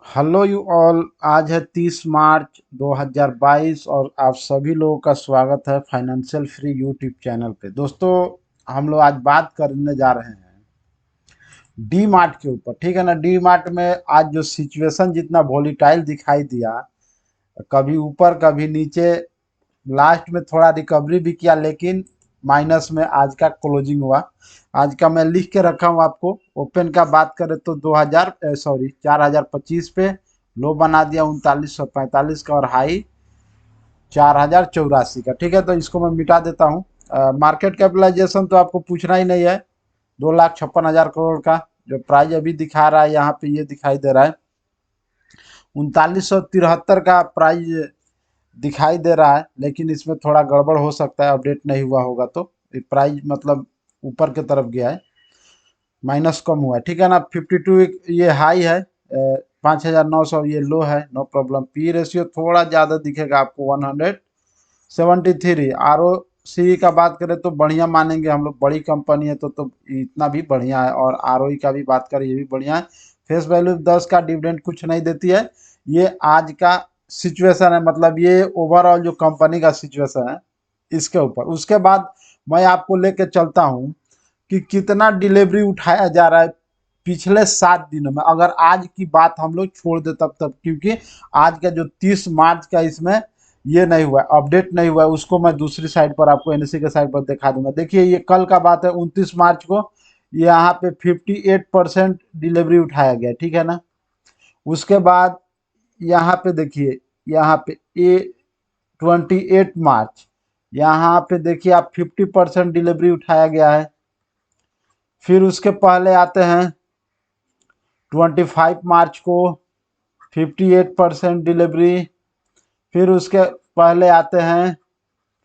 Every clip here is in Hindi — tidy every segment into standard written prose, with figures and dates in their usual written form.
Hello you all. आज है 30 मार्च 2022 और आप सभी लोगों का स्वागत है फाइनेंशियल फ्री यूट्यूब चैनल पे। दोस्तों, हम लोग आज बात करने जा रहे हैं डी मार्ट के ऊपर। ठीक है ना। डी मार्ट में आज जो सिचुएशन जितना वॉलीटाइल दिखाई दिया, कभी ऊपर कभी नीचे, लास्ट में थोड़ा रिकवरी भी किया लेकिन माइनस में आज का क्लोजिंग हुआ। आज का मैं लिख के रखा हूँ आपको। ओपन का बात करें तो 4025 पे लो बना दिया 3945 का, और हाई 4084 का। ठीक है, तो इसको मैं मिटा देता हूँ। मार्केट कैपिटलाइजेशन तो आपको पूछना ही नहीं है, 2,56,000 करोड़ का जो प्राइस अभी दिखा रहा है यहाँ पे, ये दिखाई दे रहा है 3973 का प्राइस दिखाई दे रहा है। लेकिन इसमें थोड़ा गड़बड़ हो सकता है, अपडेट नहीं हुआ होगा तो प्राइस मतलब ऊपर की तरफ गया है, माइनस कम हुआ है। ठीक है ना। 52 ये हाई है, 5,900 ये लो है, नो प्रॉब्लम। पी रेशियो थोड़ा ज़्यादा दिखेगा आपको, 173। आर ओ सी का बात करें तो बढ़िया मानेंगे हम लोग, बड़ी कंपनी है तो इतना भी बढ़िया है। और आर ओ ई का भी बात करें, ये भी बढ़िया है। फेस वैल्यू 10 का, डिविडेंड कुछ नहीं देती है। ये आज का सिचुएशन है, मतलब ये ओवरऑल जो कंपनी का सिचुएशन है इसके ऊपर। उसके बाद मैं आपको लेके चलता हूँ कि कितना डिलीवरी उठाया जा रहा है पिछले 7 दिनों में। अगर आज की बात हम लोग छोड़ दे तब क्योंकि आज का जो 30 मार्च का, इसमें ये नहीं हुआ, अपडेट नहीं हुआ, उसको मैं दूसरी साइड पर आपको एनएससी के साइड पर दिखा दूंगा। देखिए, ये कल का बात है 29 मार्च को, यहाँ पे 58% डिलीवरी उठाया गया। ठीक है ना। उसके बाद यहाँ पे देखिए, यहाँ पे 28 मार्च, यहाँ पे देखिए आप 50% डिलीवरी उठाया गया है। फिर उसके पहले आते हैं 25 मार्च को, 58% डिलीवरी। फिर उसके पहले आते हैं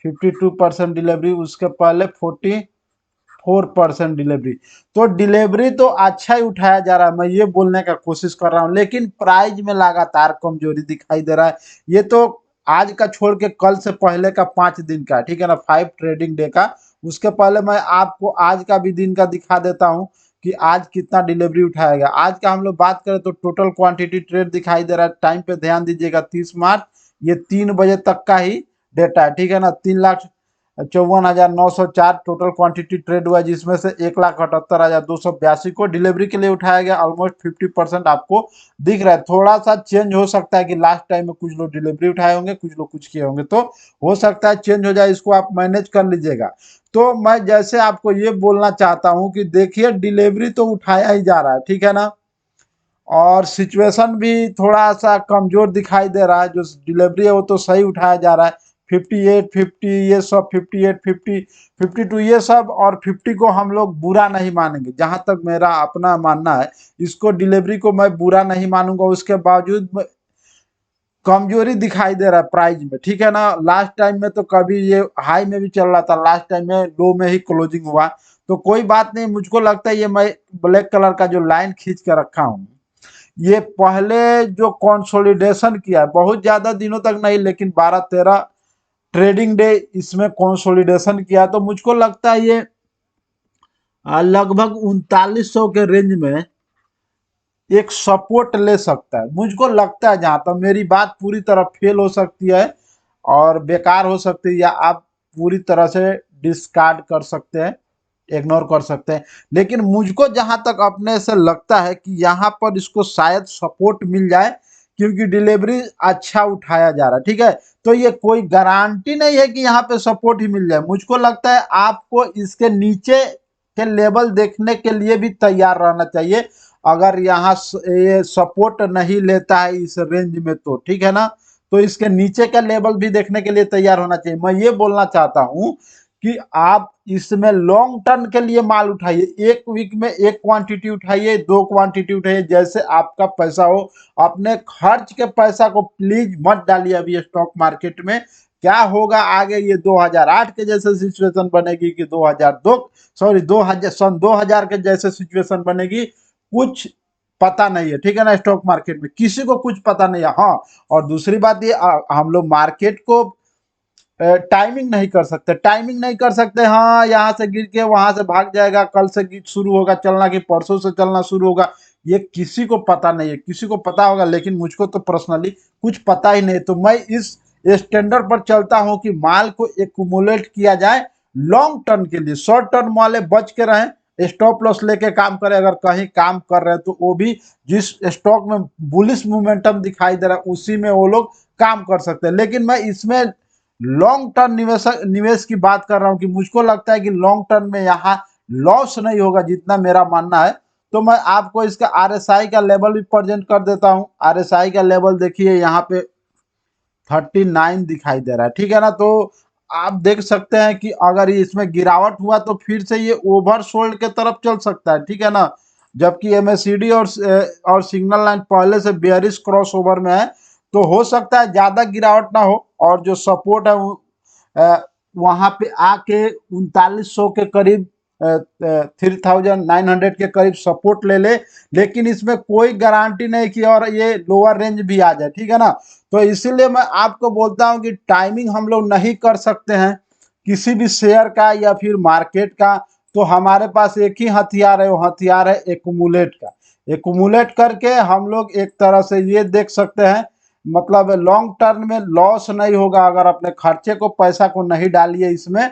52% डिलीवरी। उसके पहले 44% डिलीवरी। तो डिलीवरी तो अच्छा ही उठाया जा रहा है, मैं ये बोलने का कोशिश कर रहा हूँ, लेकिन प्राइस में लगातार कमजोरी दिखाई दे रहा है। ये तो आज का छोड़ के कल से पहले का 5 दिन का, ठीक है ना, 5 ट्रेडिंग डे का। उसके पहले मैं आपको आज का भी दिन का दिखा देता हूँ कि आज कितना डिलीवरी उठाया गया। आज का हम लोग बात करें तो टोटल क्वांटिटी ट्रेड दिखाई दे रहा है। टाइम पे ध्यान दीजिएगा, 30 मार्च, ये 3 बजे तक का ही डेटा है। ठीक है ना। 3,54,904 टोटल क्वांटिटी ट्रेड हुआ, जिसमें से 1,78,282 को डिलीवरी के लिए उठाया गया। ऑलमोस्ट 50% आपको दिख रहा है। थोड़ा सा चेंज हो सकता है कि लास्ट टाइम में कुछ लोग डिलीवरी उठाए होंगे, कुछ लोग कुछ किए होंगे, तो हो सकता है चेंज हो जाए, इसको आप मैनेज कर लीजिएगा। तो मैं जैसे आपको ये बोलना चाहता हूं कि देखिए, डिलीवरी तो उठाया ही जा रहा है, ठीक है ना, और सिचुएशन भी थोड़ा सा कमजोर दिखाई दे रहा है। जो डिलीवरी है वो तो सही उठाया जा रहा है, 58 50 ये सब, 58 50 52 ये सब, और 50 को हम लोग बुरा नहीं मानेंगे। जहां तक मेरा अपना मानना है, इसको डिलीवरी को मैं बुरा नहीं मानूंगा। उसके बावजूद कमजोरी दिखाई दे रहा है प्राइस में। ठीक है ना। लास्ट टाइम में तो कभी ये हाई में भी चल रहा था, लास्ट टाइम में लो में ही क्लोजिंग हुआ। तो कोई बात नहीं, मुझको लगता है ये मैं ब्लैक कलर का जो लाइन खींच के रखा हूँ, ये पहले जो कंसोलिडेशन किया है, बहुत ज्यादा दिनों तक नहीं लेकिन 12-13 ट्रेडिंग डे इसमें कंसोलिडेशन किया, तो मुझको लगता है ये लगभग 3900 के रेंज में एक सपोर्ट ले सकता है। मुझको लगता है, जहां तक मेरी बात पूरी तरह फेल हो सकती है और बेकार हो सकती है, या आप पूरी तरह से डिस्कार्ड कर सकते हैं, इग्नोर कर सकते हैं, लेकिन मुझको जहां तक अपने से लगता है कि यहाँ पर इसको शायद सपोर्ट मिल जाए, क्योंकि डिलीवरी अच्छा उठाया जा रहा है। ठीक है। तो ये कोई गारंटी नहीं है कि यहाँ पे सपोर्ट ही मिल जाए। मुझको लगता है आपको इसके नीचे के लेवल देखने के लिए भी तैयार रहना चाहिए। अगर यहाँ ये सपोर्ट नहीं लेता है इस रेंज में, तो ठीक है ना, तो इसके नीचे का लेवल भी देखने के लिए तैयार होना चाहिए। मैं ये बोलना चाहता हूं कि आप इसमें लॉन्ग टर्म के लिए माल उठाइए। एक वीक में एक क्वांटिटी उठाइए, 2 क्वांटिटी उठाइए, जैसे आपका पैसा हो। अपने खर्च के पैसा को प्लीज मत डालिए अभी स्टॉक मार्केट में। क्या होगा आगे, ये 2008 के जैसे सिचुएशन बनेगी कि 2002 सॉरी 2000 सन 2000 के जैसे सिचुएशन बनेगी, कुछ पता नहीं है। ठीक है ना। स्टॉक मार्केट में किसी को कुछ पता नहीं है। हाँ, और दूसरी बात ये, हम लोग मार्केट को टाइमिंग नहीं कर सकते, टाइमिंग नहीं कर सकते। हाँ, यहाँ से गिर के वहां से भाग जाएगा, कल से शुरू होगा चलना कि परसों से चलना शुरू होगा, ये किसी को पता नहीं है। किसी को पता होगा लेकिन मुझको तो पर्सनली कुछ पता ही नहीं। तो मैं इस स्टैंडर्ड पर चलता हूं कि माल को एक्यूमुलेट किया जाए लॉन्ग टर्म के लिए। शॉर्ट टर्म वाले बच के रहें, स्टॉप लॉस लेके काम करें। अगर कहीं काम कर रहे हैं तो वो भी जिस स्टॉक में बुलिश मोमेंटम दिखाई दे रहा है उसी में वो लोग काम कर सकते हैं। लेकिन मैं इसमें लॉन्ग टर्म निवेश की बात कर रहा हूं कि मुझको लगता है कि लॉन्ग टर्म में यहाँ लॉस नहीं होगा, जितना मेरा मानना है। तो मैं आपको इसका आरएसआई का लेवल भी प्रेजेंट कर देता हूं। आरएसआई का लेवल देखिए यहाँ पे 39 दिखाई दे रहा है, ठीक है ना। तो आप देख सकते हैं कि अगर इसमें गिरावट हुआ तो फिर से ये ओवरसोल्ड के तरफ चल सकता है, ठीक है ना। जबकि एमएससीडी और सिग्नल लाइन पहले से बेयरिश क्रॉस ओवर में है, तो हो सकता है ज्यादा गिरावट ना हो और जो सपोर्ट है वहां पे आके 3900 के करीब 3900 के करीब सपोर्ट ले ले। लेकिन इसमें कोई गारंटी नहीं कि और ये लोअर रेंज भी आ जाए, ठीक है ना। तो इसीलिए मैं आपको बोलता हूं कि टाइमिंग हम लोग नहीं कर सकते हैं किसी भी शेयर का या फिर मार्केट का। तो हमारे पास एक ही हथियार है, वो हथियार है एक्यूमुलेट का। एक्यूमुलेट करके हम लोग एक तरह से ये देख सकते हैं, मतलब लॉन्ग टर्म में लॉस नहीं होगा। अगर अपने खर्चे को पैसा को नहीं डालिए इसमें,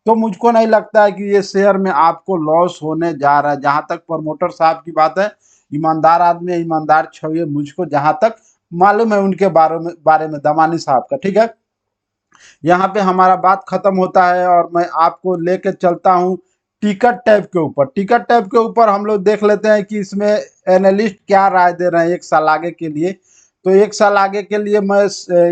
तो मुझको नहीं लगता है कि ये शेयर में आपको लॉस होने जा रहा है। जहां तक प्रमोटर साहब की बात है, ईमानदार आदमी है, ईमानदार छवि है, मुझको जहां तक मालूम है उनके बारे में दमानी साहब का, ठीक है। यहाँ पे हमारा बात खत्म होता है और मैं आपको लेके चलता हूँ टिकट टैब के ऊपर। टिकट टैब के ऊपर हम लोग देख लेते हैं कि इसमें एनालिस्ट क्या राय दे रहे हैं एक साल आगे के लिए। तो एक साल आगे के लिए मैं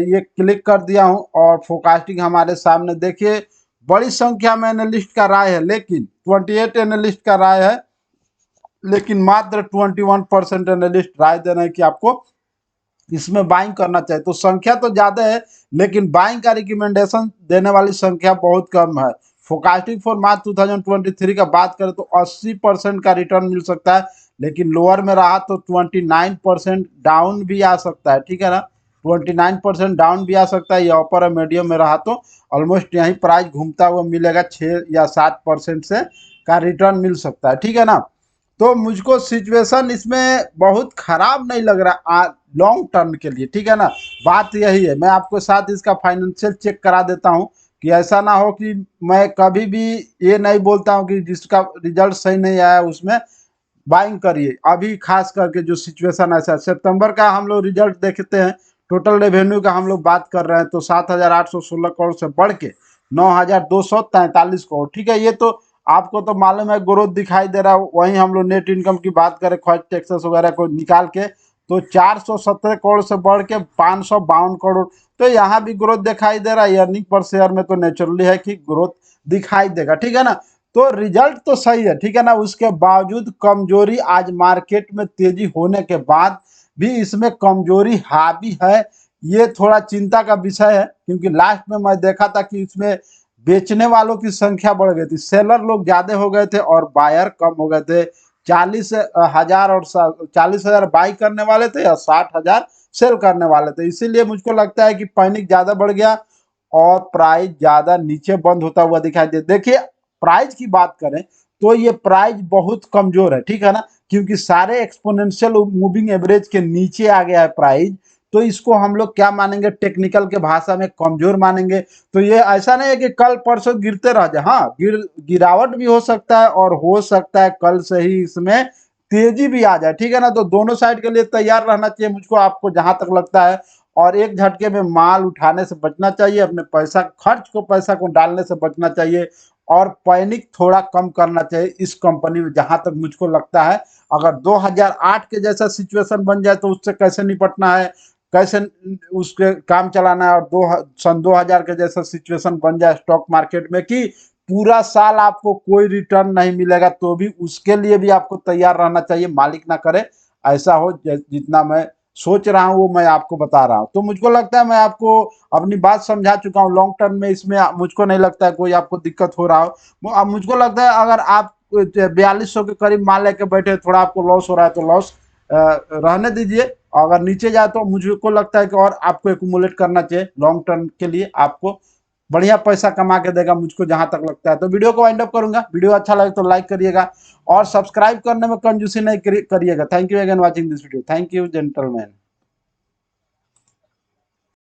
ये क्लिक कर दिया हूँ और फोरकास्टिंग हमारे सामने देखिए। बड़ी संख्या में एनालिस्ट का राय है, लेकिन 28 एनालिस्ट का राय है, लेकिन मात्र 21% एनालिस्ट राय दे रहे हैं कि आपको इसमें बाइंग करना चाहिए। तो संख्या तो ज्यादा है लेकिन बाइंग का रिकमेंडेशन देने वाली संख्या बहुत कम है। फोरकास्टिंग फॉर मार्च 2023 का बात करें तो 80% का रिटर्न मिल सकता है, लेकिन लोअर में रहा तो 29% डाउन भी आ सकता है, ठीक है ना। 29% डाउन भी आ सकता है। या अपर मीडियम में रहा तो ऑलमोस्ट यही प्राइस घूमता हुआ मिलेगा, 6 या 7% से का रिटर्न मिल सकता है, ठीक है ना। तो मुझको सिचुएशन इसमें बहुत खराब नहीं लग रहा लॉन्ग टर्म के लिए, ठीक है ना। बात यही है। मैं आपको साथ इसका फाइनेंशियल चेक करा देता हूं कि ऐसा ना हो कि मैं कभी भी ये नहीं बोलता हूं कि जिसका रिजल्ट सही नहीं आया उसमें बाइंग करिए। अभी खास करके जो सिचुएशन ऐसा, सितंबर का हम लोग रिजल्ट देखते हैं, टोटल रेवेन्यू का हम लोग बात कर रहे हैं तो 7,816 करोड़ से बढ़ के 9,243 करोड़, ठीक है। ये तो आपको तो मालूम है ग्रोथ दिखाई दे रहा है। वहीं हम लोग नेट इनकम की बात करें खर्च टैक्सेस वगैरह को निकाल के तो 417 करोड़ से बढ़ के 552 करोड़। तो यहाँ भी ग्रोथ दिखाई दे रहा है। अर्निंग पर शेयर में तो नेचुरली है कि ग्रोथ दिखाई देगा, ठीक है ना। तो रिजल्ट तो सही है, ठीक है ना। उसके बावजूद कमजोरी आज मार्केट में तेजी होने के बाद भी इसमें कमजोरी हावी है। ये थोड़ा चिंता का विषय है क्योंकि लास्ट में मैं देखा था कि इसमें बेचने वालों की संख्या बढ़ गई थी, सेलर लोग ज्यादा हो गए थे और बायर कम हो गए थे। 40,000 और 40,000 बाई करने वाले थे या 60,000 सेल करने वाले थे। इसीलिए मुझको लगता है कि पैनिक ज्यादा बढ़ गया और प्राइस ज्यादा नीचे बंद होता हुआ दिखाई दे। देखिए प्राइस की बात करें तो ये प्राइस बहुत कमजोर है, ठीक है ना। क्योंकि सारे एक्सपोनेंशियल मूविंग एवरेज के नीचे आ गया है प्राइस। तो इसको हम लोग क्या मानेंगे, टेक्निकल के भाषा में कमजोर मानेंगे। तो ये ऐसा नहीं है कि कल परसों गिरते रह जाए। हाँ, गिरावट भी हो सकता है और हो सकता है कल से ही इसमें तेजी भी आ जाए, ठीक है ना। तो दोनों साइड के लिए तैयार रहना चाहिए मुझको, आपको जहां तक लगता है। और एक झटके में माल उठाने से बचना चाहिए, अपने पैसा को डालने से बचना चाहिए और पैनिक थोड़ा कम करना चाहिए इस कंपनी में, जहां तक मुझको लगता है। अगर 2008 के जैसा सिचुएशन बन जाए तो उससे कैसे निपटना है, कैसे उसके काम चलाना है। और सन 2000 के जैसा सिचुएशन बन जाए स्टॉक मार्केट में कि पूरा साल आपको कोई रिटर्न नहीं मिलेगा, तो भी उसके लिए भी आपको तैयार रहना चाहिए। मालिक ना करे ऐसा हो। जितना मैं सोच रहा हूँ वो मैं आपको बता रहा हूँ। तो मुझको लगता है मैं आपको अपनी बात समझा चुका हूँ। लॉन्ग टर्म में इसमें मुझको नहीं लगता है कोई आपको दिक्कत हो रहा हो। अब मुझको लगता है अगर आप 4200 के करीब माल लेके बैठे, थोड़ा आपको लॉस हो रहा है तो लॉस रहने दीजिए। अगर नीचे जाए तो मुझको लगता है कि और आपको एक्यूमुलेट करना चाहिए लॉन्ग टर्म के लिए। आपको बढ़िया पैसा कमा के देगा मुझको जहां तक लगता है। तो वीडियो को वाइंड अप करूंगा, वीडियो अच्छा लगे तो लाइक करिएगा और सब्सक्राइब करने में कंजूसी नहीं करिएगा। Thank you again watching this video. Thank you gentleman.